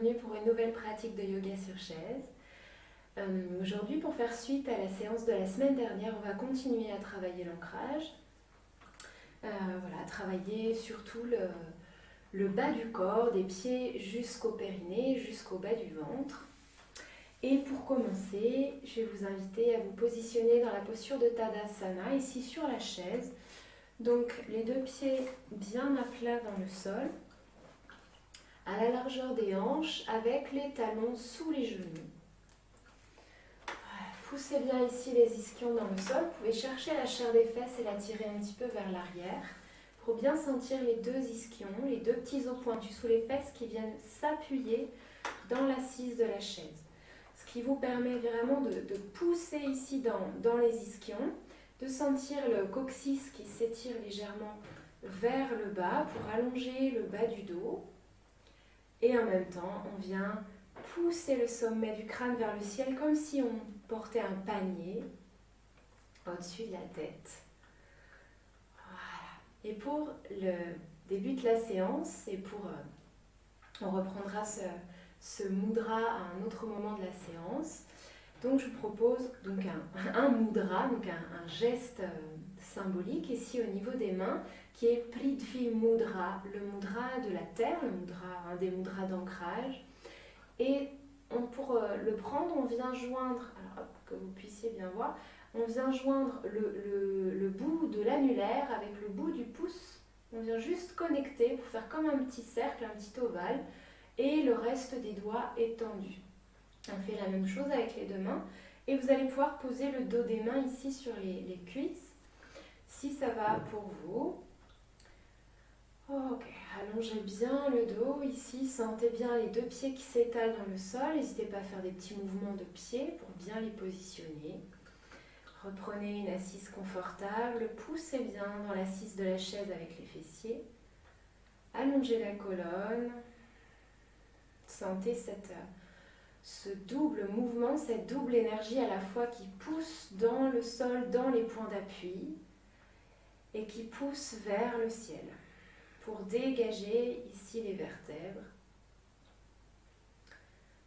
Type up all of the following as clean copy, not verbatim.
bienvenue pour une nouvelle pratique de yoga sur chaise. Aujourd'hui, pour faire suite à la séance de la semaine dernière, on va continuer à travailler l'ancrage. Travailler surtout le bas du corps, des pieds jusqu'au périnée, jusqu'au bas du ventre. Et pour commencer, je vais vous inviter à vous positionner dans la posture de Tadasana, ici sur la chaise. Donc les deux pieds bien à plat dans le sol, à la largeur des hanches, avec les talons sous les genoux. Voilà. Poussez bien ici les ischions dans le sol. Vous pouvez chercher la chair des fesses et la tirer un petit peu vers l'arrière pour bien sentir les deux ischions, les deux petits os pointus sous les fesses qui viennent s'appuyer dans l'assise de la chaise. Ce qui vous permet vraiment de pousser ici dans les ischions, de sentir le coccyx qui s'étire légèrement vers le bas pour allonger le bas du dos. Et en même temps, on vient pousser le sommet du crâne vers le ciel comme si on portait un panier au-dessus de la tête. Voilà. Et pour le début de la séance, on reprendra ce mudra à un autre moment de la séance. Donc je vous propose donc un mudra, donc un geste symbolique ici au niveau des mains, qui est Prithvi Mudra, le mudra de la terre, un des mudras d'ancrage. Et pour le prendre, on vient joindre, alors que vous puissiez bien voir, on vient joindre le bout de l'annulaire avec le bout du pouce. On vient juste connecter pour faire comme un petit cercle, un petit ovale, et le reste des doigts étendus. On fait la même chose avec les deux mains et vous allez pouvoir poser le dos des mains ici sur les cuisses, si ça va pour vous. Ok, allongez bien le dos ici, sentez bien les deux pieds qui s'étalent dans le sol. N'hésitez pas à faire des petits mouvements de pieds pour bien les positionner. Reprenez une assise confortable, poussez bien dans l'assise de la chaise avec les fessiers. Allongez la colonne. Sentez ce double mouvement, cette double énergie à la fois qui pousse dans le sol, dans les points d'appui et qui pousse vers le ciel pour dégager ici les vertèbres.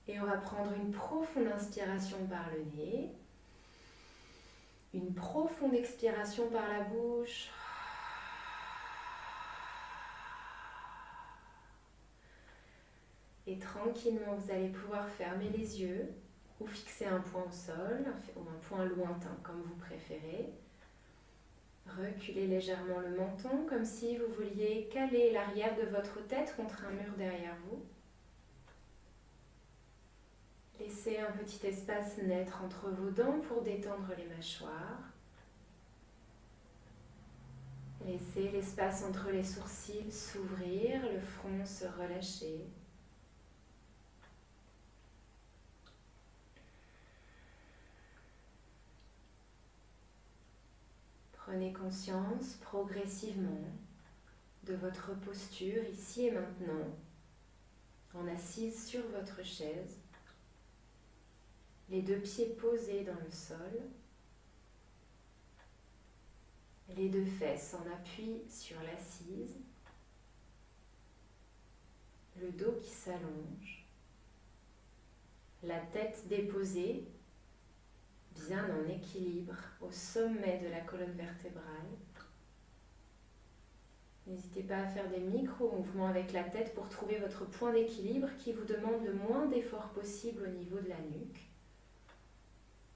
Et on va prendre une profonde inspiration par le nez, une profonde expiration par la bouche. Et tranquillement, vous allez pouvoir fermer les yeux ou fixer un point au sol, ou un point lointain, comme vous préférez. Reculez légèrement le menton, comme si vous vouliez caler l'arrière de votre tête contre un mur derrière vous. Laissez un petit espace naître entre vos dents pour détendre les mâchoires. Laissez l'espace entre les sourcils s'ouvrir, le front se relâcher. Prenez conscience progressivement de votre posture ici et maintenant, en assise sur votre chaise, les deux pieds posés dans le sol, les deux fesses en appui sur l'assise, le dos qui s'allonge, la tête déposée, bien en équilibre au sommet de la colonne vertébrale. N'hésitez pas à faire des micro-mouvements avec la tête pour trouver votre point d'équilibre qui vous demande le moins d'effort possible au niveau de la nuque,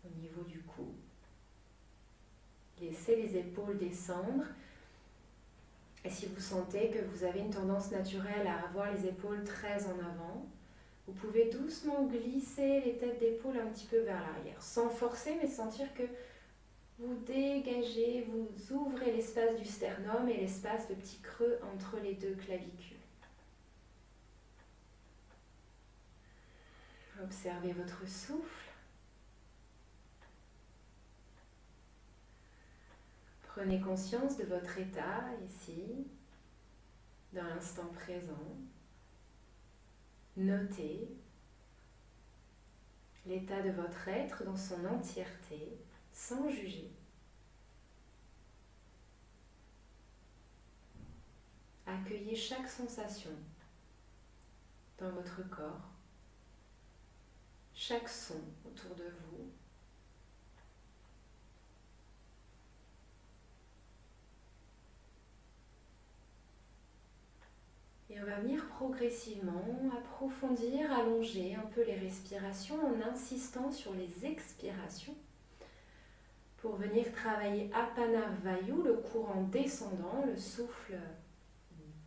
au niveau du cou. Laissez les épaules descendre. Et si vous sentez que vous avez une tendance naturelle à avoir les épaules très en avant, vous pouvez doucement glisser les têtes d'épaule un petit peu vers l'arrière, sans forcer, mais sentir que vous dégagez, vous ouvrez l'espace du sternum et l'espace de petit creux entre les deux clavicules. Observez votre souffle. Prenez conscience de votre état ici, dans l'instant présent. Notez l'état de votre être dans son entièreté, sans juger. Accueillez chaque sensation dans votre corps. chaque son autour de vous. Et on va venir progressivement approfondir, allonger un peu les respirations en insistant sur les expirations pour venir travailler Apana Vayu, le courant descendant, le souffle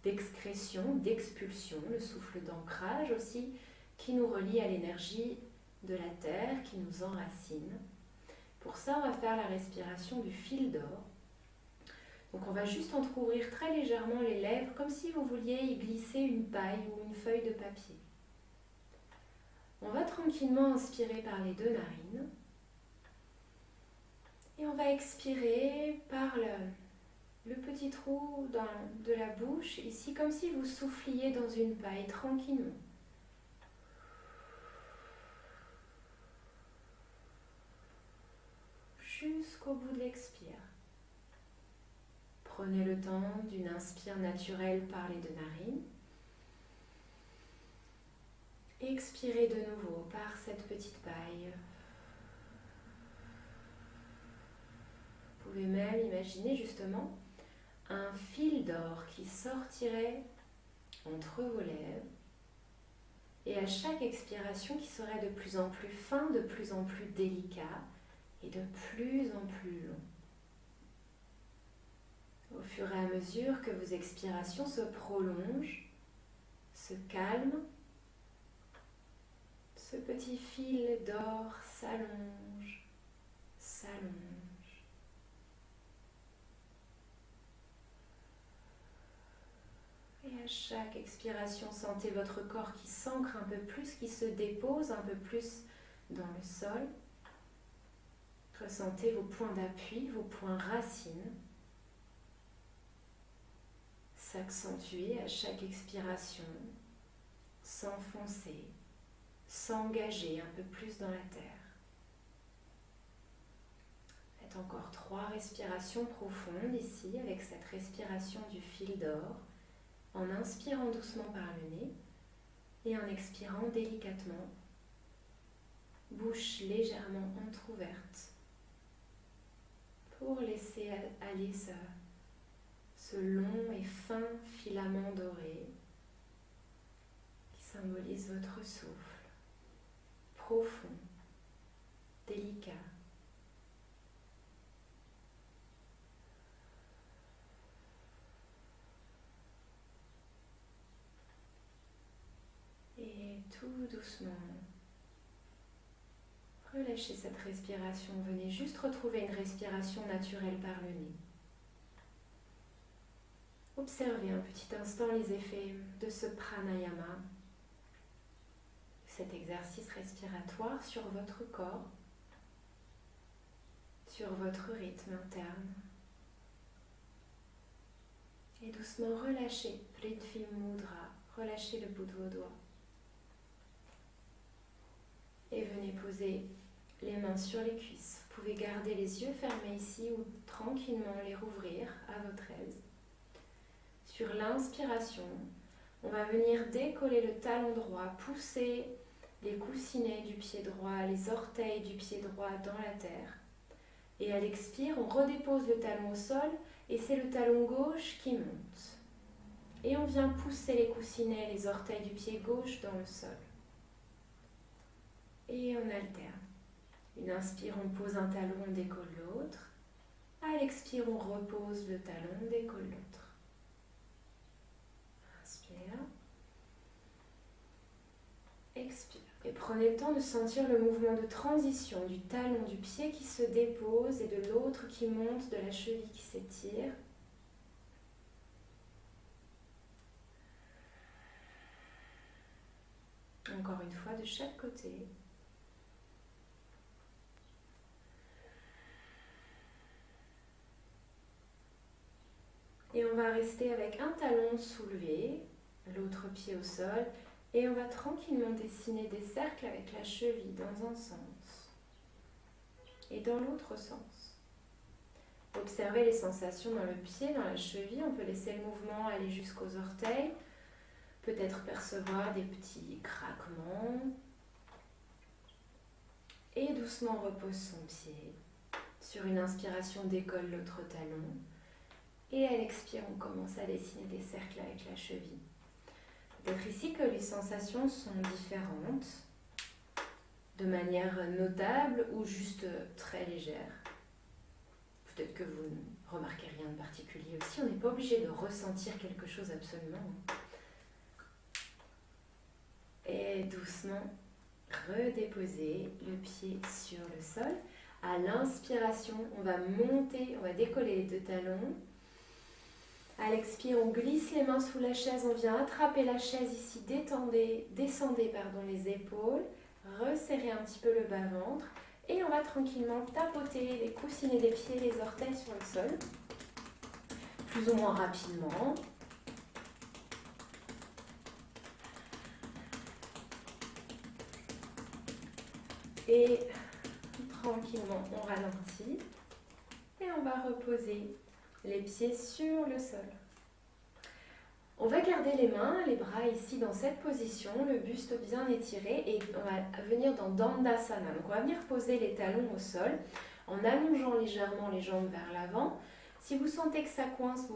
d'excrétion, d'expulsion, le souffle d'ancrage aussi, qui nous relie à l'énergie de la terre, qui nous enracine. Pour ça, on va faire la respiration du fil d'or. Donc on va juste entrouvrir très légèrement les lèvres, comme si vous vouliez y glisser une paille ou une feuille de papier. On va tranquillement inspirer par les deux narines. Et on va expirer par le petit trou de la bouche, ici, comme si vous souffliez dans une paille tranquillement. Jusqu'au bout de l'expire. Prenez le temps d'une inspire naturelle par les deux narines. Expirez de nouveau par cette petite paille. Vous pouvez même imaginer justement un fil d'or qui sortirait entre vos lèvres et à chaque expiration qui serait de plus en plus fin, de plus en plus délicat et de plus en plus long. Au fur et à mesure que vos expirations se prolongent, se calment, ce petit fil d'or s'allonge, s'allonge. Et à chaque expiration, sentez votre corps qui s'ancre un peu plus, qui se dépose un peu plus dans le sol. Ressentez vos points d'appui, vos points racines s'accentuer à chaque expiration, s'enfoncer, s'engager un peu plus dans la terre. Faites encore 3 respirations profondes ici avec cette respiration du fil d'or, en inspirant doucement par le nez et en expirant délicatement, bouche légèrement entrouverte, pour laisser aller ce long et fin filament doré qui symbolise votre souffle, profond, délicat. Et tout doucement, relâchez cette respiration. Venez juste retrouver une respiration naturelle par le nez. Observez un petit instant les effets de ce pranayama, cet exercice respiratoire sur votre corps, sur votre rythme interne. Et doucement relâchez Prithvi Mudra, relâchez le bout de vos doigts. Et venez poser les mains sur les cuisses. Vous pouvez garder les yeux fermés ici ou tranquillement les rouvrir à votre aise. Sur l'inspiration, on va venir décoller le talon droit, pousser les coussinets du pied droit, les orteils du pied droit dans la terre. Et à l'expire, on redépose le talon au sol et c'est le talon gauche qui monte. Et on vient pousser les coussinets, les orteils du pied gauche dans le sol. Et on alterne. Une inspire, on pose un talon, on décolle l'autre. À l'expire, on repose le talon, on décolle l'autre. Inspire. Expire. Et prenez le temps de sentir le mouvement de transition du talon du pied qui se dépose et de l'autre qui monte, de la cheville qui s'étire. Encore une fois, de chaque côté. Et on va rester avec un talon soulevé, l'autre pied au sol, et on va tranquillement dessiner des cercles avec la cheville dans un sens et dans l'autre sens. Observez les sensations dans le pied, dans la cheville. On peut laisser le mouvement aller jusqu'aux orteils, peut-être percevoir des petits craquements. Et doucement, on repose son pied. Sur une inspiration, on décolle l'autre talon. Et à l'expire, on commence à dessiner des cercles avec la cheville. Peut-être ici que les sensations sont différentes, de manière notable ou juste très légère. Peut-être que vous ne remarquez rien de particulier aussi. On n'est pas obligé de ressentir quelque chose absolument. Et doucement, redéposer le pied sur le sol. À l'inspiration, on va monter, on va décoller les deux talons. À l'expire, on glisse les mains sous la chaise, on vient attraper la chaise ici, descendez les épaules, resserrez un petit peu le bas-ventre et on va tranquillement tapoter les coussinets des pieds, les orteils sur le sol, plus ou moins rapidement. Et tranquillement, on ralentit et on va reposer les pieds sur le sol. On va garder les mains, les bras ici dans cette position, le buste bien étiré et on va venir dans Dandasana. Donc on va venir poser les talons au sol en allongeant légèrement les jambes vers l'avant. Si vous sentez que ça coince,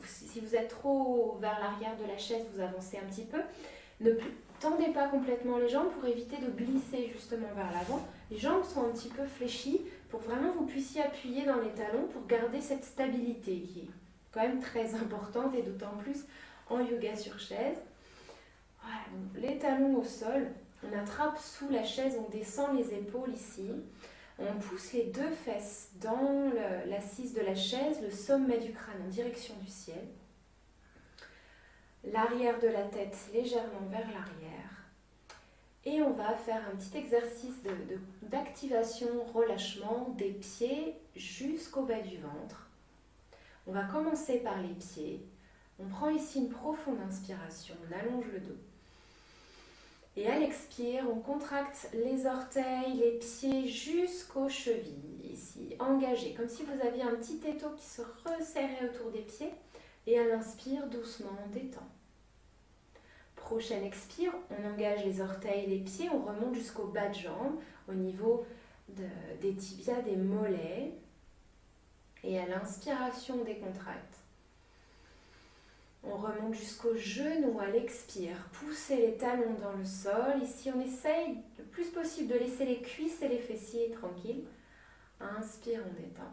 si vous êtes trop vers l'arrière de la chaise, vous avancez un petit peu. Ne tendez pas complètement les jambes pour éviter de glisser justement vers l'avant. Les jambes sont un petit peu fléchies pour vraiment vous puissiez appuyer dans les talons pour garder cette stabilité qui est quand même très importante et d'autant plus en yoga sur chaise. Voilà, donc les talons au sol, on attrape sous la chaise, on descend les épaules ici. On pousse les deux fesses dans l'assise de la chaise, le sommet du crâne en direction du ciel. L'arrière de la tête légèrement vers l'arrière. Et on va faire un petit exercice d'activation, relâchement des pieds jusqu'au bas du ventre. On va commencer par les pieds. On prend ici une profonde inspiration, on allonge le dos. Et à l'expire, on contracte les orteils, les pieds jusqu'aux chevilles, ici, engagés, comme si vous aviez un petit étau qui se resserrait autour des pieds. Et à l'inspire, doucement, on détend. Prochaine expire, on engage les orteils, les pieds, on remonte jusqu'au bas de jambe, au niveau des tibias, des mollets. Et à l'inspiration, on décontracte. On remonte jusqu'au genou à l'expire. Poussez les talons dans le sol. Ici, on essaye le plus possible de laisser les cuisses et les fessiers tranquilles. Inspire, on détend.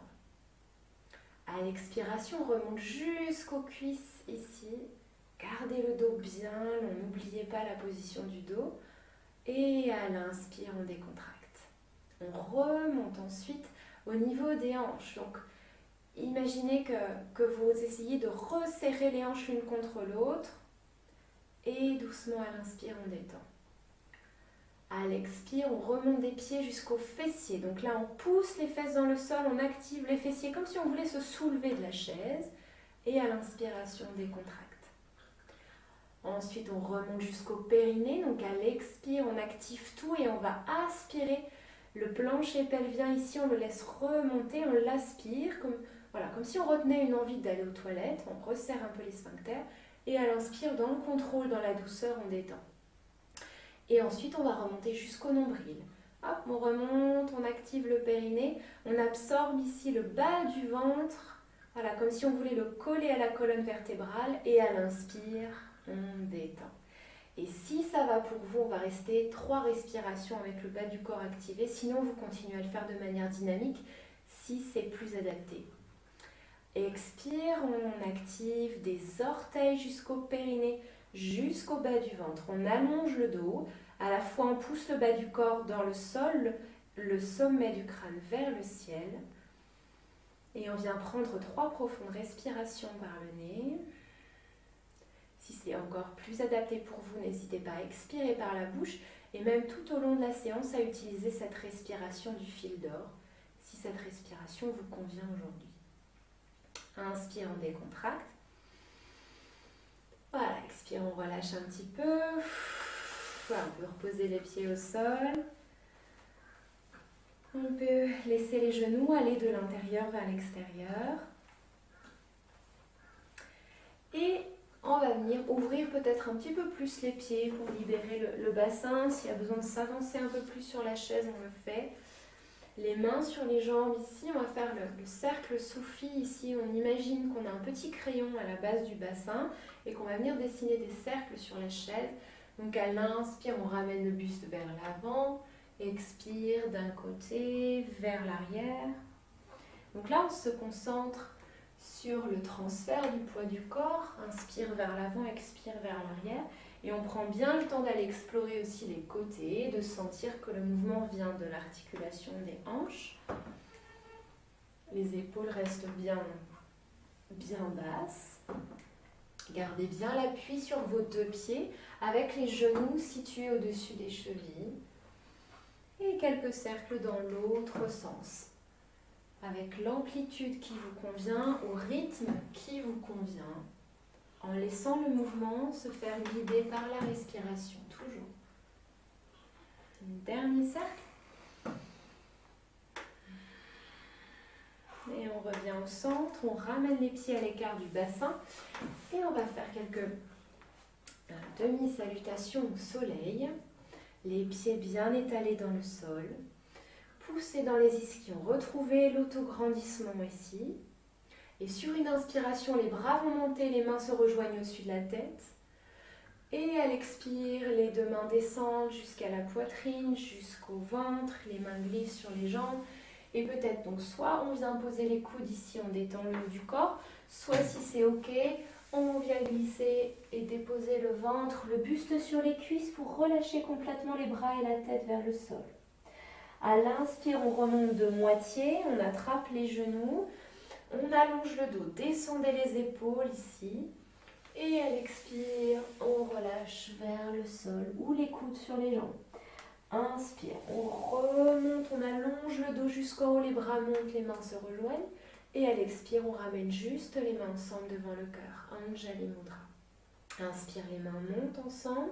À l'expiration, on remonte jusqu'aux cuisses ici. Gardez le dos bien long. N'oubliez pas la position du dos. Et à l'inspire, on décontracte. On remonte ensuite au niveau des hanches. Donc, imaginez que vous essayez de resserrer les hanches l'une contre l'autre et doucement à l'inspire, on détend. À l'expire, on remonte des pieds jusqu'aux fessiers. Donc là, on pousse les fesses dans le sol, on active les fessiers comme si on voulait se soulever de la chaise et à l'inspiration, on décontracte. Ensuite, on remonte jusqu'au périnée. Donc à l'expire, on active tout et on va aspirer le plancher pelvien. Ici, on le laisse remonter, on l'aspire comme si on retenait une envie d'aller aux toilettes, on resserre un peu les sphincters et à l'inspire, dans le contrôle, dans la douceur, on détend. Et ensuite, on va remonter jusqu'au nombril. Hop, on remonte, on active le périnée, on absorbe ici le bas du ventre, voilà, comme si on voulait le coller à la colonne vertébrale et à l'inspire, on détend. Et si ça va pour vous, on va rester 3 respirations avec le bas du corps activé, sinon vous continuez à le faire de manière dynamique si c'est plus adapté. Expire, on active des orteils jusqu'au périnée, jusqu'au bas du ventre. On allonge le dos, à la fois on pousse le bas du corps dans le sol, le sommet du crâne vers le ciel. Et on vient prendre 3 profondes respirations par le nez. Si c'est encore plus adapté pour vous, n'hésitez pas à expirer par la bouche et même tout au long de la séance à utiliser cette respiration du fil d'or, si cette respiration vous convient aujourd'hui. Inspire, on décontracte. Voilà, expire, on relâche un petit peu. Voilà, on peut reposer les pieds au sol. On peut laisser les genoux aller de l'intérieur vers l'extérieur. Et on va venir ouvrir peut-être un petit peu plus les pieds pour libérer le bassin. S'il y a besoin de s'avancer un peu plus sur la chaise, on le fait. Les mains sur les jambes ici, on va faire le cercle soufi ici. On imagine qu'on a un petit crayon à la base du bassin et qu'on va venir dessiner des cercles sur la chaise. Donc à l'inspire, on ramène le buste vers l'avant, expire d'un côté vers l'arrière. Donc là, on se concentre sur le transfert du poids du corps. Inspire vers l'avant, expire vers l'arrière. Et on prend bien le temps d'aller explorer aussi les côtés, de sentir que le mouvement vient de l'articulation des hanches. Les épaules restent bien basses. Gardez bien l'appui sur vos deux pieds avec les genoux situés au-dessus des chevilles. Et quelques cercles dans l'autre sens. Avec l'amplitude qui vous convient, au rythme qui vous convient. En laissant le mouvement se faire guider par la respiration, toujours. Un dernier cercle. Et on revient au centre, on ramène les pieds à l'écart du bassin et on va faire quelques demi-salutations au soleil. Les pieds bien étalés dans le sol. Poussez dans les ischions, retrouvez l'autograndissement ici. Et sur une inspiration, les bras vont monter, les mains se rejoignent au-dessus de la tête. Et à l'expire, les deux mains descendent jusqu'à la poitrine, jusqu'au ventre, les mains glissent sur les jambes. Et peut-être donc soit on vient poser les coudes ici, on détend le haut du corps, soit si c'est ok, on vient glisser et déposer le ventre, le buste sur les cuisses pour relâcher complètement les bras et la tête vers le sol. À l'inspire, on remonte de moitié, on attrape les genoux. On allonge le dos, descendez les épaules ici. Et à l'expire, on relâche vers le sol ou les coudes sur les jambes. Inspire, on remonte, on allonge le dos jusqu'en haut, les bras montent, les mains se rejoignent. Et à l'expire, on ramène juste les mains ensemble devant le cœur. Anjali Mudra. Inspire, les mains montent ensemble.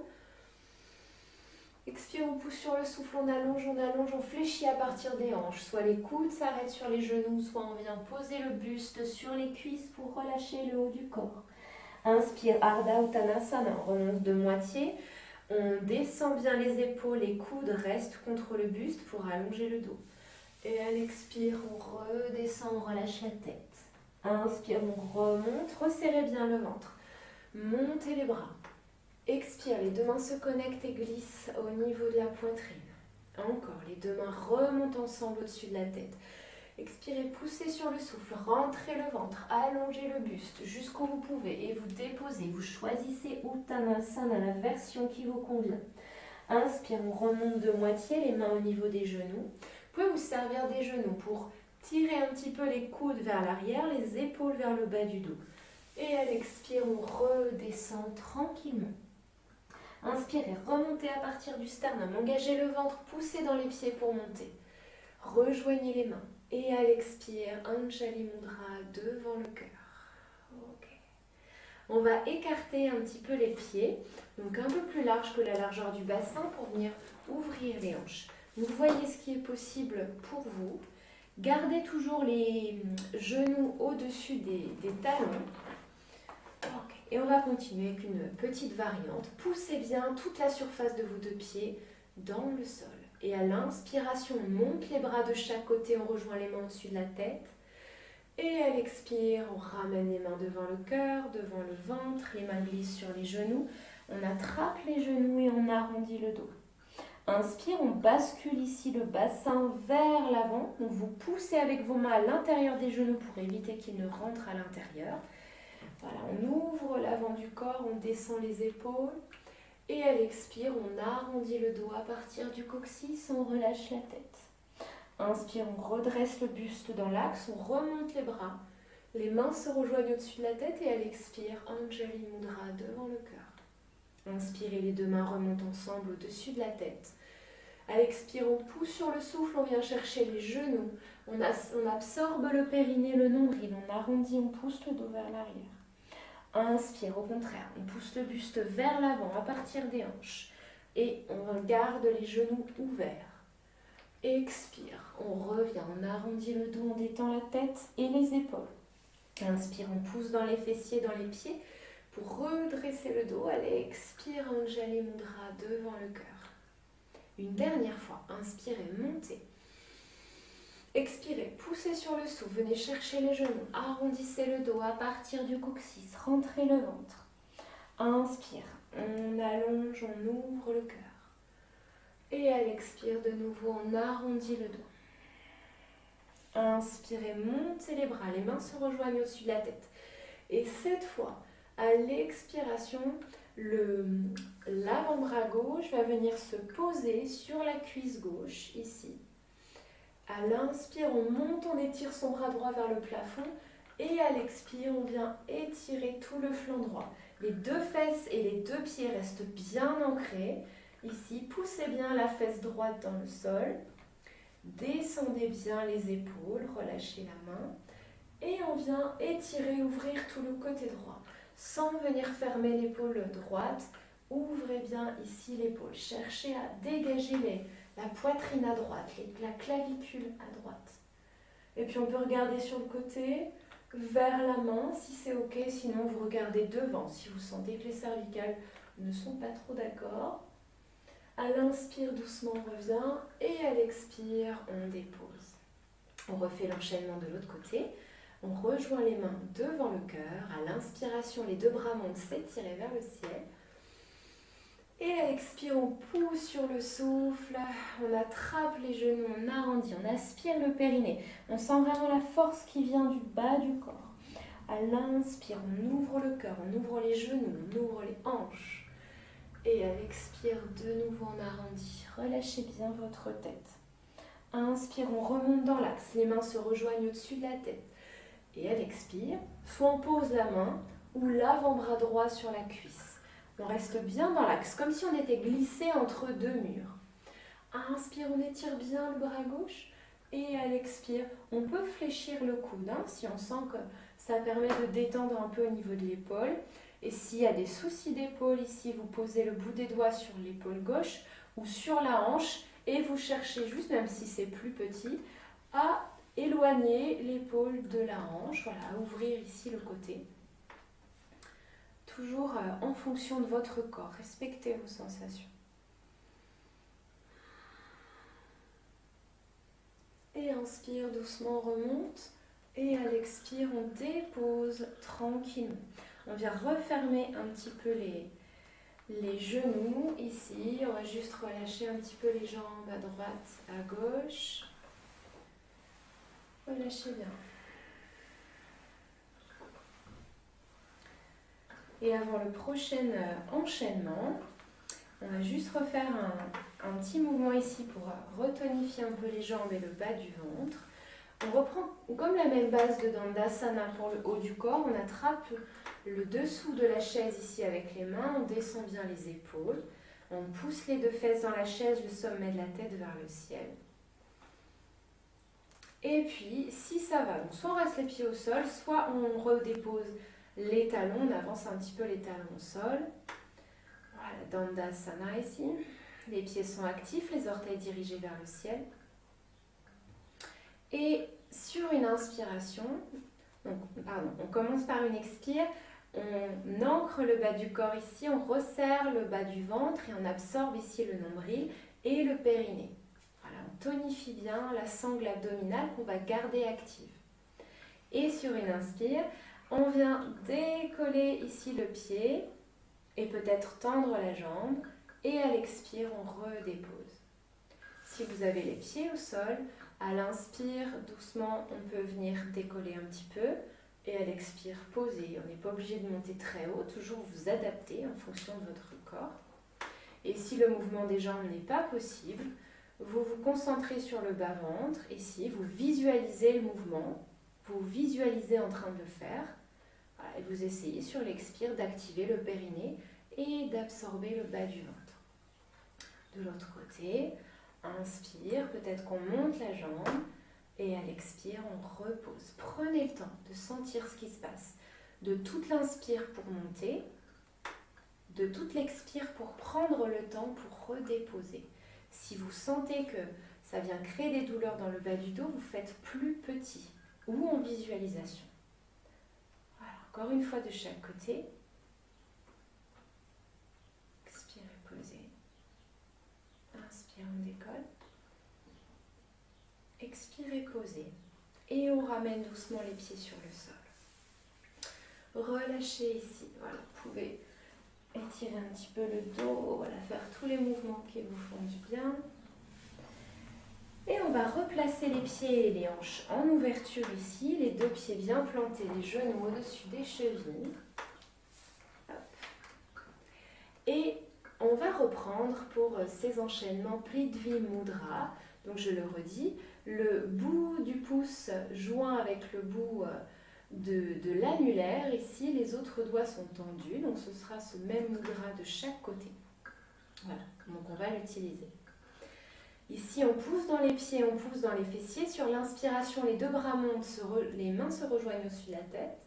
Expire, on pousse sur le souffle, on allonge, on fléchit à partir des hanches. Soit les coudes s'arrêtent sur les genoux, soit on vient poser le buste sur les cuisses pour relâcher le haut du corps. Inspire, Ardha Uttanasana, on remonte de moitié. On descend bien les épaules, les coudes restent contre le buste pour allonger le dos. Et à l'expire, on redescend, on relâche la tête. Inspire, on remonte, resserrez bien le ventre. Montez les bras. Expire, les deux mains se connectent et glissent au niveau de la poitrine. Encore, les deux mains remontent ensemble au-dessus de la tête. Expirez, poussez sur le souffle, rentrez le ventre, allongez le buste jusqu'où vous pouvez et vous déposez. Vous choisissez Uttanasana, la version qui vous convient. Inspire, on remonte de moitié, les mains au niveau des genoux. Vous pouvez vous servir des genoux pour tirer un petit peu les coudes vers l'arrière, les épaules vers le bas du dos. Et à l'expire, on redescend tranquillement. Inspirez, remontez à partir du sternum, engagez le ventre, poussez dans les pieds pour monter. Rejoignez les mains. Et à l'expire, Anjali Mudra devant le cœur. Ok. On va écarter un petit peu les pieds, donc un peu plus large que la largeur du bassin pour venir ouvrir les hanches. Vous voyez ce qui est possible pour vous. Gardez toujours les genoux au-dessus des talons. Okay. Et on va continuer avec une petite variante. Poussez bien toute la surface de vos deux pieds dans le sol. Et à l'inspiration, on monte les bras de chaque côté, on rejoint les mains au-dessus de la tête. Et à l'expire, on ramène les mains devant le cœur, devant le ventre, les mains glissent sur les genoux. On attrape les genoux et on arrondit le dos. Inspire, on bascule ici le bassin vers l'avant. Donc vous poussez avec vos mains à l'intérieur des genoux pour éviter qu'ils ne rentrent à l'intérieur. Voilà, on ouvre l'avant du corps, on descend les épaules. Et à l'expire, on arrondit le dos à partir du coccyx, on relâche la tête. Inspire, on redresse le buste dans l'axe, on remonte les bras. Les mains se rejoignent au-dessus de la tête et à l'expire, Anjali Mudra devant le cœur. Inspirez, les deux mains remontent ensemble au-dessus de la tête. À l'expire, on pousse sur le souffle, on vient chercher les genoux. On absorbe le périnée, le nombril, on arrondit, on pousse le dos vers l'arrière. Inspire, au contraire, on pousse le buste vers l'avant à partir des hanches. Et on garde les genoux ouverts. Expire, on revient, on arrondit le dos, on détend la tête et les épaules. Inspire, on pousse dans les fessiers, dans les pieds pour redresser le dos. Allez, expire, Anjali Mudra devant le cœur. Une dernière fois, inspirez, montez. Expirez, poussez sur le souffle, venez chercher les genoux, arrondissez le dos à partir du coccyx, rentrez le ventre. Inspire, on allonge, on ouvre le cœur. Et à l'expire, de nouveau, on arrondit le dos. Inspirez, montez les bras, les mains se rejoignent au-dessus de la tête. Et cette fois, à l'expiration, l'avant-bras gauche va venir se poser sur la cuisse gauche, ici. À l'inspire, on monte, on étire son bras droit vers le plafond. Et à l'expire, on vient étirer tout le flanc droit. Les deux fesses et les deux pieds restent bien ancrés. Ici, poussez bien la fesse droite dans le sol. Descendez bien les épaules, relâchez la main. Et on vient étirer, ouvrir tout le côté droit. Sans venir fermer l'épaule droite, ouvrez bien ici l'épaule. Cherchez à dégager la poitrine à droite, la clavicule à droite. Et puis on peut regarder sur le côté, vers la main si c'est ok, sinon vous regardez devant si vous sentez que les cervicales ne sont pas trop d'accord. À l'inspire, doucement on revient et à l'expire, on dépose. On refait l'enchaînement de l'autre côté. On rejoint les mains devant le cœur. À l'inspiration, les deux bras montent s'étirer vers le ciel. Et à l'expire, on pousse sur le souffle, on attrape les genoux, on arrondit, on aspire le périnée. On sent vraiment la force qui vient du bas du corps. À l'inspire, on ouvre le cœur, on ouvre les genoux, on ouvre les hanches. Et à l'expire, de nouveau, on arrondit. Relâchez bien votre tête. Inspire, on remonte dans l'axe, les mains se rejoignent au-dessus de la tête. Et à l'expire, soit on pose la main ou l'avant-bras droit sur la cuisse. On reste bien dans l'axe, comme si on était glissé entre deux murs. Inspire, on étire bien le bras gauche. Et à l'expire, on peut fléchir le coude, si on sent que ça permet de détendre un peu au niveau de l'épaule. Et s'il y a des soucis d'épaule ici, vous posez le bout des doigts sur l'épaule gauche ou sur la hanche et vous cherchez juste, même si c'est plus petit, à éloigner l'épaule de la hanche, voilà, à ouvrir ici le côté. Toujours en fonction de votre corps, respectez vos sensations. Et inspire, doucement on remonte. Et à l'expire, on dépose tranquillement. On vient refermer un petit peu les genoux ici. On va juste relâcher un petit peu les jambes à droite, à gauche. Relâchez bien. Et avant le prochain enchaînement, on va juste refaire un petit mouvement ici pour retonifier un peu les jambes et le bas du ventre. On reprend comme la même base de Dandasana pour le haut du corps. On attrape le dessous de la chaise ici avec les mains. On descend bien les épaules. On pousse les deux fesses dans la chaise, le sommet de la tête vers le ciel. Et puis, si ça va, donc soit on reste les pieds au sol, soit on redépose les talons, on avance un petit peu les talons au sol. Voilà, Dandasana ici. Les pieds sont actifs, les orteils dirigés vers le ciel. Et sur une inspiration, on commence par une expire, on ancre le bas du corps ici, on resserre le bas du ventre et on absorbe ici le nombril et le périnée. Voilà, on tonifie bien la sangle abdominale qu'on va garder active. Et sur une inspire, on vient décoller ici le pied et peut-être tendre la jambe. Et à l'expire, on redépose. Si vous avez les pieds au sol, à l'inspire, doucement, on peut venir décoller un petit peu. Et à l'expire, poser. On n'est pas obligé de monter très haut, toujours vous adapter en fonction de votre corps. Et si le mouvement des jambes n'est pas possible, vous vous concentrez sur le bas-ventre. Ici, vous visualisez le mouvement. Vous visualisez en train de le faire. Voilà, et vous essayez sur l'expire d'activer le périnée et d'absorber le bas du ventre. De l'autre côté, inspire, peut-être qu'on monte la jambe et à l'expire, on repose. Prenez le temps de sentir ce qui se passe. De toute l'inspire pour monter, de toute l'expire pour prendre le temps pour redéposer. Si vous sentez que ça vient créer des douleurs dans le bas du dos, vous faites plus petit ou en visualisation. Voilà, encore une fois de chaque côté. Expirez, posez. Inspire, on décolle. Expirez, posez. Et on ramène doucement les pieds sur le sol. Relâchez ici. Voilà, vous pouvez étirer un petit peu le dos. Voilà, faire tous les mouvements qui vous font du bien. Et on va replacer les pieds et les hanches en ouverture ici. Les deux pieds bien plantés, les genoux au-dessus des chevilles. Hop. Et on va reprendre pour ces enchaînements Prithvi Mudra. Donc je le redis, le bout du pouce joint avec le bout de l'annulaire. Ici, les autres doigts sont tendus. Donc ce sera ce même mudra de chaque côté. Voilà, donc on va l'utiliser. Ici, on pousse dans les pieds, on pousse dans les fessiers. Sur l'inspiration, les deux bras montent, les mains se rejoignent au-dessus de la tête.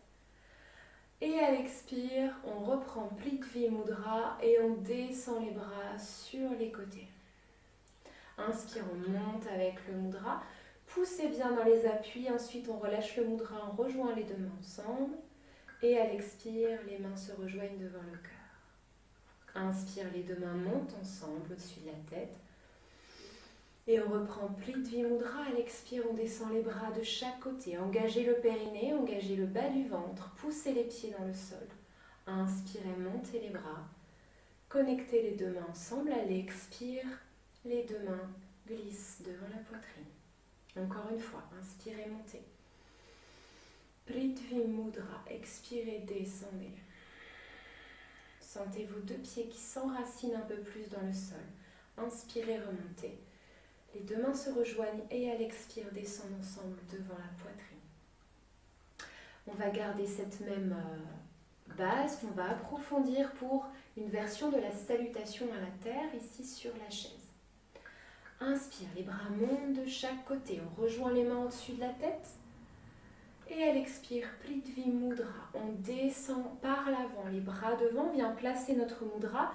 Et à l'expire, on reprend Prithvi Mudra et on descend les bras sur les côtés. Inspire, on monte avec le mudra. Poussez bien dans les appuis. Ensuite, on relâche le mudra, on rejoint les deux mains ensemble. Et à l'expire, les mains se rejoignent devant le cœur. Inspire, les deux mains montent ensemble au-dessus de la tête. Et on reprend Prithvi Mudra. À l'expire, on descend les bras de chaque côté. Engagez le périnée, engagez le bas du ventre. Poussez les pieds dans le sol. Inspirez, montez les bras. Connectez les deux mains ensemble. À l'expire, les deux mains glissent devant la poitrine. Encore une fois, inspirez, montez. Prithvi Mudra. Expirez, descendez. Sentez vos deux pieds qui s'enracinent un peu plus dans le sol. Inspirez, remontez. Les deux mains se rejoignent et à l'expire, descendent ensemble devant la poitrine. On va garder cette même base qu'on va approfondir pour une version de la salutation à la terre, ici sur la chaise. Inspire, les bras montent de chaque côté. On rejoint les mains au-dessus de la tête. Et à l'expire, Prithvi Mudra. On descend par l'avant, les bras devant. On vient placer notre mudra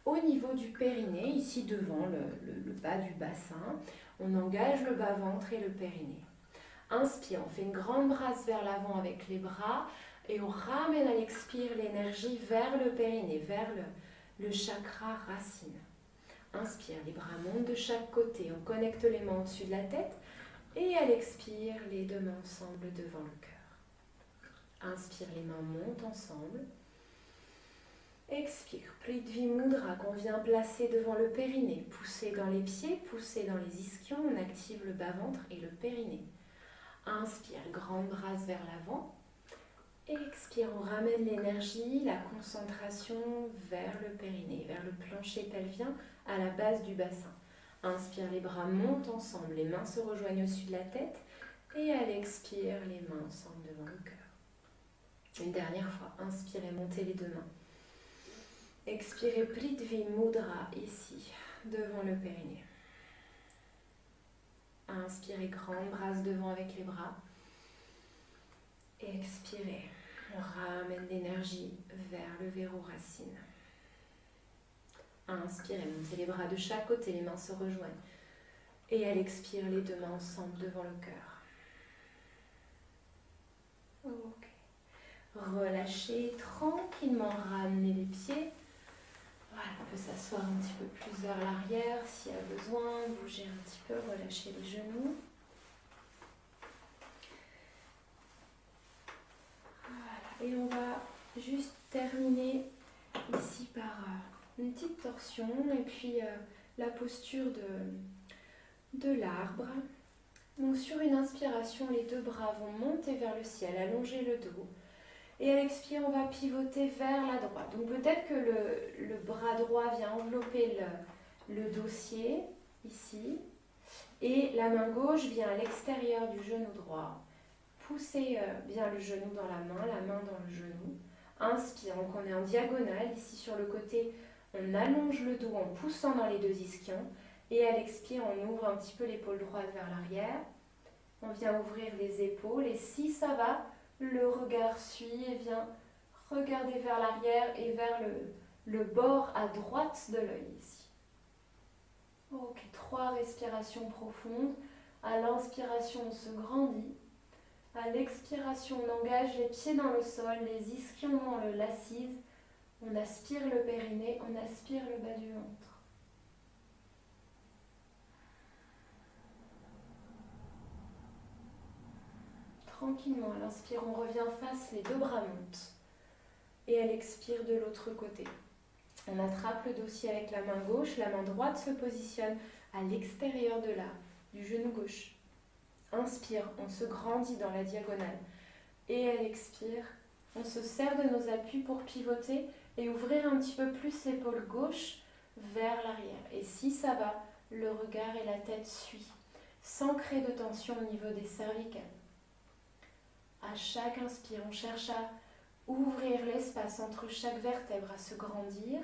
au niveau du périnée, ici devant le bas du bassin. On engage le bas-ventre et le périnée. Inspire, on fait une grande brasse vers l'avant avec les bras et on ramène à l'expire l'énergie vers le périnée, vers le chakra racine. Inspire, les bras montent de chaque côté, on connecte les mains au-dessus de la tête et à l'expire, les deux mains ensemble devant le cœur. Inspire, les mains montent ensemble. Expire, Prithvi Mudra qu'on vient placer devant le périnée. Poussez dans les pieds, poussez dans les ischions, on active le bas-ventre et le périnée. Inspire, grande brasse vers l'avant. Expire, on ramène l'énergie, la concentration vers le périnée, vers le plancher pelvien à la base du bassin. Inspire, les bras montent ensemble, les mains se rejoignent au-dessus de la tête. Et à l'expire, les mains ensemble devant le cœur. Une dernière fois, inspirez, montez les deux mains. Expirez, Prithvi Mudra ici, devant le périnée. Inspirez, grande brasse devant avec les bras. Expirez, on ramène l'énergie vers le verrou racine. Inspirez, montez les bras de chaque côté, les mains se rejoignent. Et à l'expire, les deux mains ensemble devant le cœur. Ok. Relâchez tranquillement, ramenez les pieds. Voilà, on peut s'asseoir un petit peu plus vers l'arrière s'il y a besoin, bouger un petit peu, relâcher les genoux. Voilà, et on va juste terminer ici par une petite torsion et puis la posture de l'arbre. Donc sur une inspiration, les deux bras vont monter vers le ciel, allonger le dos. Et à l'expire, on va pivoter vers la droite. Donc peut-être que le bras droit vient envelopper le dossier, ici. Et la main gauche vient à l'extérieur du genou droit. Poussez bien le genou dans la main dans le genou. Inspire, donc on est en diagonale. Ici sur le côté, on allonge le dos en poussant dans les deux ischions. Et à l'expire, on ouvre un petit peu l'épaule droite vers l'arrière. On vient ouvrir les épaules. Et si ça va, le regard suit et vient regarder vers l'arrière et vers le bord à droite de l'œil ici. Ok, 3 respirations profondes. À l'inspiration, on se grandit. À l'expiration, on engage les pieds dans le sol, les ischions dans l'assise. On aspire le périnée, on aspire le bas du ventre. Tranquillement, à l'inspire, on revient face, les deux bras montent. Et à l'expire de l'autre côté. On attrape le dossier avec la main gauche, la main droite se positionne à l'extérieur du genou gauche. Inspire, on se grandit dans la diagonale. Et à l'expire, on se sert de nos appuis pour pivoter et ouvrir un petit peu plus l'épaule gauche vers l'arrière. Et si ça va, le regard et la tête suivent, sans créer de tension au niveau des cervicales. À chaque inspire, on cherche à ouvrir l'espace entre chaque vertèbre, à se grandir.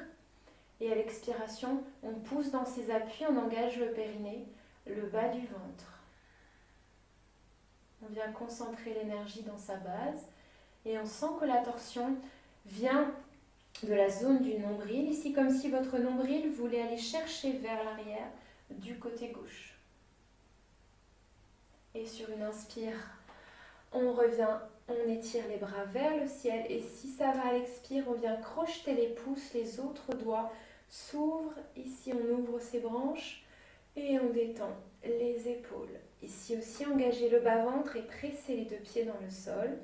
Et à l'expiration, on pousse dans ses appuis, on engage le périnée, le bas du ventre. On vient concentrer l'énergie dans sa base et on sent que la torsion vient de la zone du nombril, ici comme si votre nombril voulait aller chercher vers l'arrière du côté gauche. Et sur une inspire, on revient, on étire les bras vers le ciel et si ça va à l'expire, on vient crocheter les pouces, les autres doigts s'ouvrent. Ici, on ouvre ses branches et on détend les épaules. Ici aussi, engagez le bas-ventre et pressez les deux pieds dans le sol.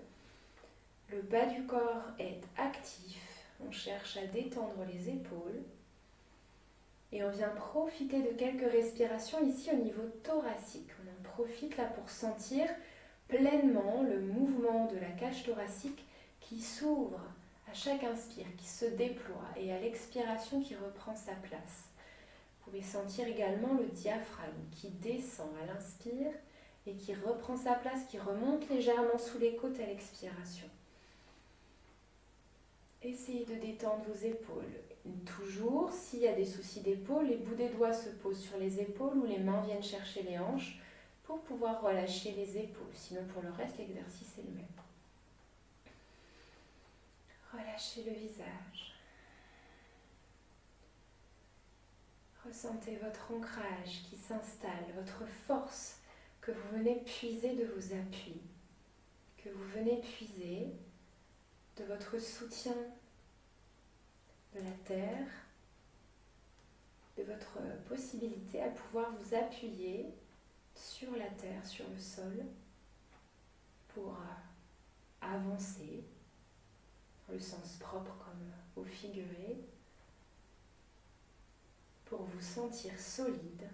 Le bas du corps est actif. On cherche à détendre les épaules. Et on vient profiter de quelques respirations ici au niveau thoracique. On en profite là pour sentir pleinement le mouvement de la cage thoracique qui s'ouvre à chaque inspire, qui se déploie et à l'expiration qui reprend sa place. Vous pouvez sentir également le diaphragme qui descend à l'inspire et qui reprend sa place, qui remonte légèrement sous les côtes à l'expiration. Essayez de détendre vos épaules. Toujours, s'il y a des soucis d'épaule, les bouts des doigts se posent sur les épaules ou les mains viennent chercher les hanches pour pouvoir relâcher les épaules. Sinon, pour le reste, l'exercice est le même. Relâchez le visage. Ressentez votre ancrage qui s'installe, votre force que vous venez puiser de vos appuis, que vous venez puiser de votre soutien de la terre, de votre possibilité à pouvoir vous appuyer sur la terre, sur le sol, pour avancer, dans le sens propre comme au figuré, pour vous sentir solide,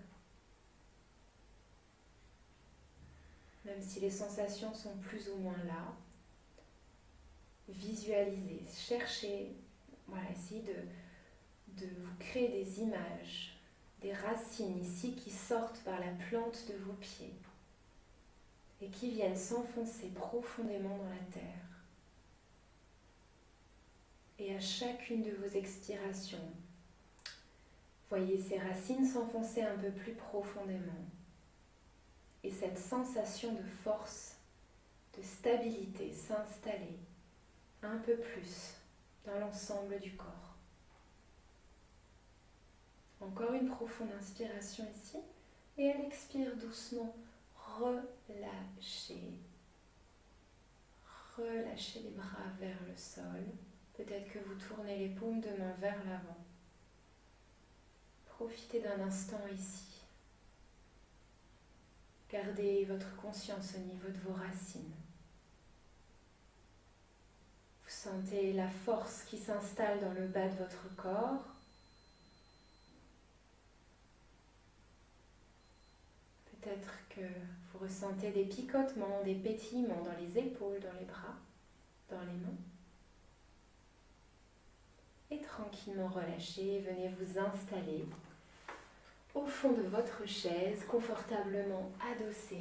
même si les sensations sont plus ou moins là. Visualisez, cherchez, essayez de vous créer des images, des racines ici qui sortent par la plante de vos pieds et qui viennent s'enfoncer profondément dans la terre. Et à chacune de vos expirations, voyez ces racines s'enfoncer un peu plus profondément et cette sensation de force, de stabilité s'installer un peu plus dans l'ensemble du corps. Encore une profonde inspiration ici et à l'expire doucement, relâchez. Relâchez les bras vers le sol. Peut-être que vous tournez les paumes de main vers l'avant. Profitez d'un instant ici. Gardez votre conscience au niveau de vos racines. Vous sentez la force qui s'installe dans le bas de votre corps. Peut-être que vous ressentez des picotements, des pétillements dans les épaules, dans les bras, dans les mains. Et tranquillement relâchez, venez vous installer au fond de votre chaise, confortablement adossé.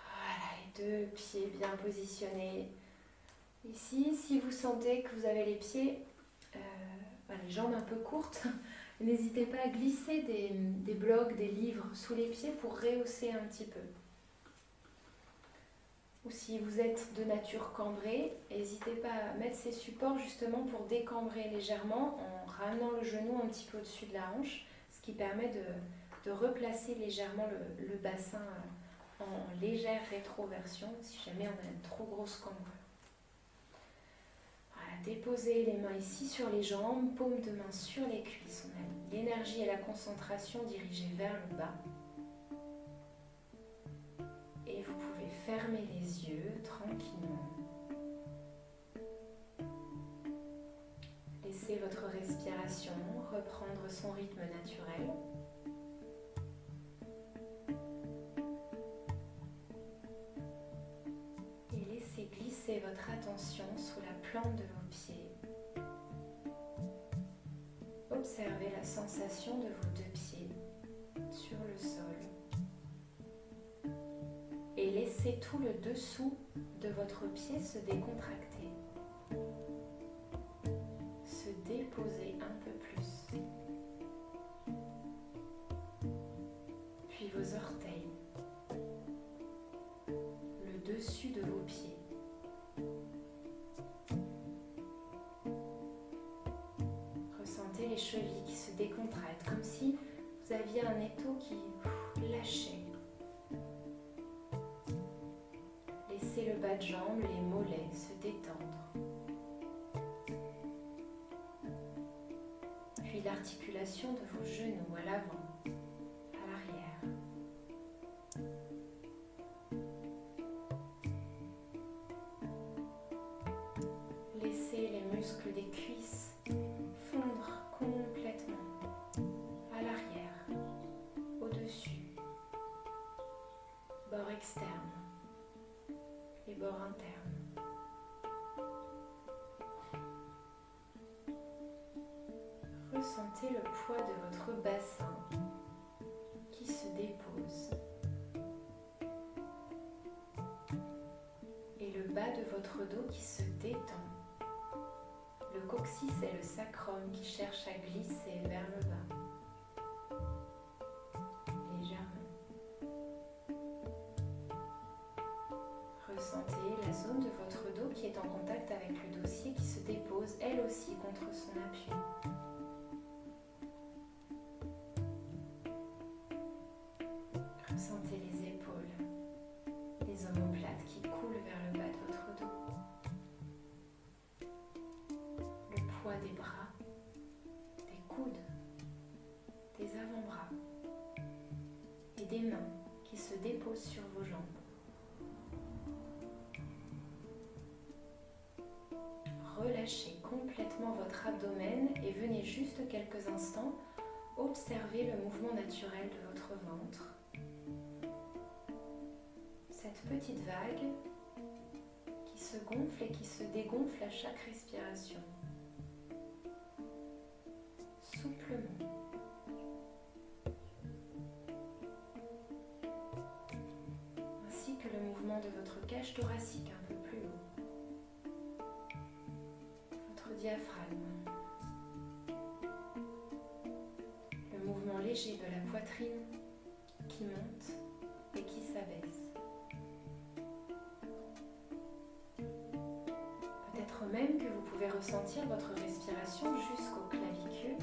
Voilà, les deux pieds bien positionnés. Ici, si vous sentez que vous avez les pieds, les jambes un peu courtes, n'hésitez pas à glisser des blocs, des livres sous les pieds pour rehausser un petit peu. Ou si vous êtes de nature cambrée, n'hésitez pas à mettre ces supports justement pour décambrer légèrement en ramenant le genou un petit peu au-dessus de la hanche, ce qui permet de replacer légèrement le bassin en légère rétroversion si jamais on a une trop grosse cambrure. Voilà, déposez les mains ici sur les jambes, paumes de main sur les cuisses. On a l'énergie et la concentration dirigées vers le bas. Et vous pouvez fermer les yeux tranquillement. Laissez votre respiration reprendre son rythme naturel. Et laissez glisser votre attention sous la plante de vos pieds. Observez la sensation de vos deux pieds sur le sol. Et laissez tout le dessous de votre pied se décontracter. Se déposer un peu plus. Puis vos orteils. Le dessus de vos pieds. Ressentez les chevilles qui se décontractent comme si vous aviez un étau qui lâchait. Laissez le bas de jambe, les mollets se détendre. Puis l'articulation de vos genoux à l'avant, à l'arrière. Laissez les muscles des cuisses fondre complètement à l'arrière, au-dessus, bord externe et bord interne. Ressentez le poids de votre bassin qui se dépose et le bas de votre dos qui se détend. Le coccyx et le sacrum qui cherchent à glisser vers le bas, légèrement. Ressentez la zone de votre dos qui est en contact avec le dossier qui se dépose elle aussi contre son appui. Ressentez les épaules, les omoplates qui coulent vers le bas de votre dos. Le poids des bras, des coudes, des avant-bras et des mains qui se déposent sur vos jambes. Relâchez complètement votre abdomen et venez juste quelques instants observer le mouvement naturel de votre ventre. Cette petite vague qui se gonfle et qui se dégonfle à chaque respiration. Souplement. Ainsi que le mouvement de votre cage thoracique un peu plus haut. Votre diaphragme. Le mouvement léger de la poitrine qui monte et qui s'abaisse. Peut-être même que vous pouvez ressentir votre respiration jusqu'aux clavicules,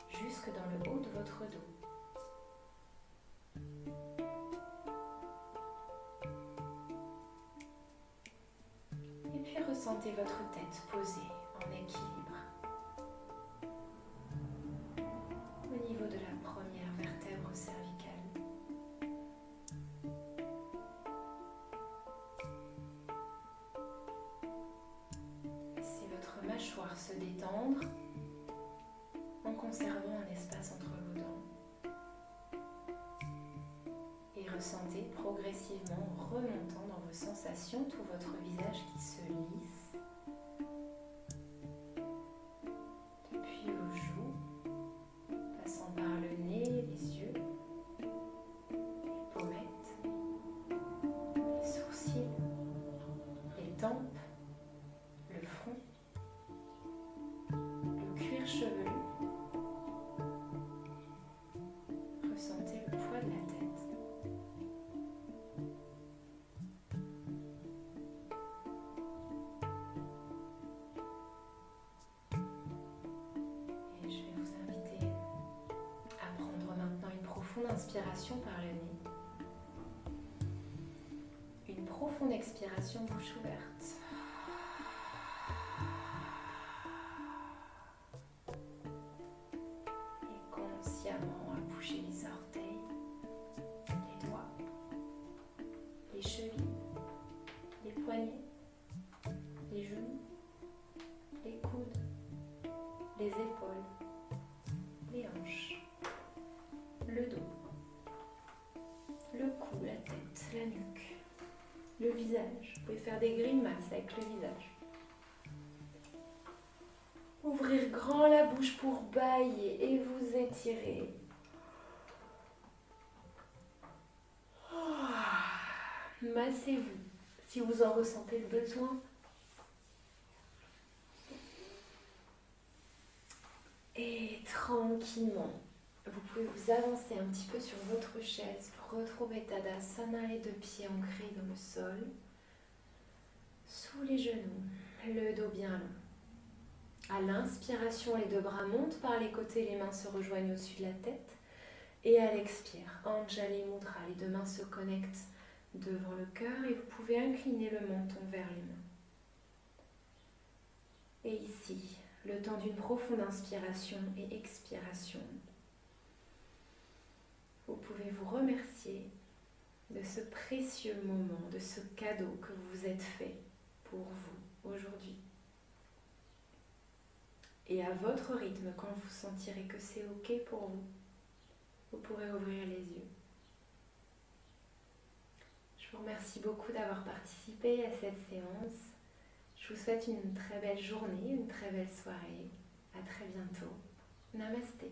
jusque dans le haut de votre dos. Et puis ressentez votre tête posée en équilibre au niveau de la première vertèbre cervicale. Laissez votre mâchoire se détendre en conservant un espace entre vos dents. Et ressentez progressivement remontant dans vos sensations tout votre visage qui se lisse. Depuis vos joues, passant par le nez, les yeux, les pommettes, les sourcils, les tempes, le front, le cuir chevelu. Ressentez le poids de la tête. Et je vais vous inviter à prendre maintenant une profonde inspiration par le nez. Une profonde expiration bouche ouverte. Et consciemment à bouger les orteils, les doigts, le visage. Vous pouvez faire des grimaces avec le visage. Ouvrir grand la bouche pour bâiller et vous étirer. Massez-vous si vous en ressentez le besoin. Et tranquillement, vous pouvez vous avancer un petit peu sur votre chaise pour retrouver Tadasana, les deux pieds ancrés dans le sol, sous les genoux, le dos bien long. À l'inspiration, les deux bras montent par les côtés, les mains se rejoignent au-dessus de la tête. Et à l'expire, Anjali Mudra, les deux mains se connectent devant le cœur et vous pouvez incliner le menton vers les mains. Et ici, le temps d'une profonde inspiration et expiration, vous pouvez vous remercier de ce précieux moment, de ce cadeau que vous vous êtes fait pour vous aujourd'hui. Et à votre rythme, quand vous sentirez que c'est OK pour vous, vous pourrez ouvrir les yeux. Je vous remercie beaucoup d'avoir participé à cette séance. Je vous souhaite une très belle journée, une très belle soirée. À très bientôt. Namasté.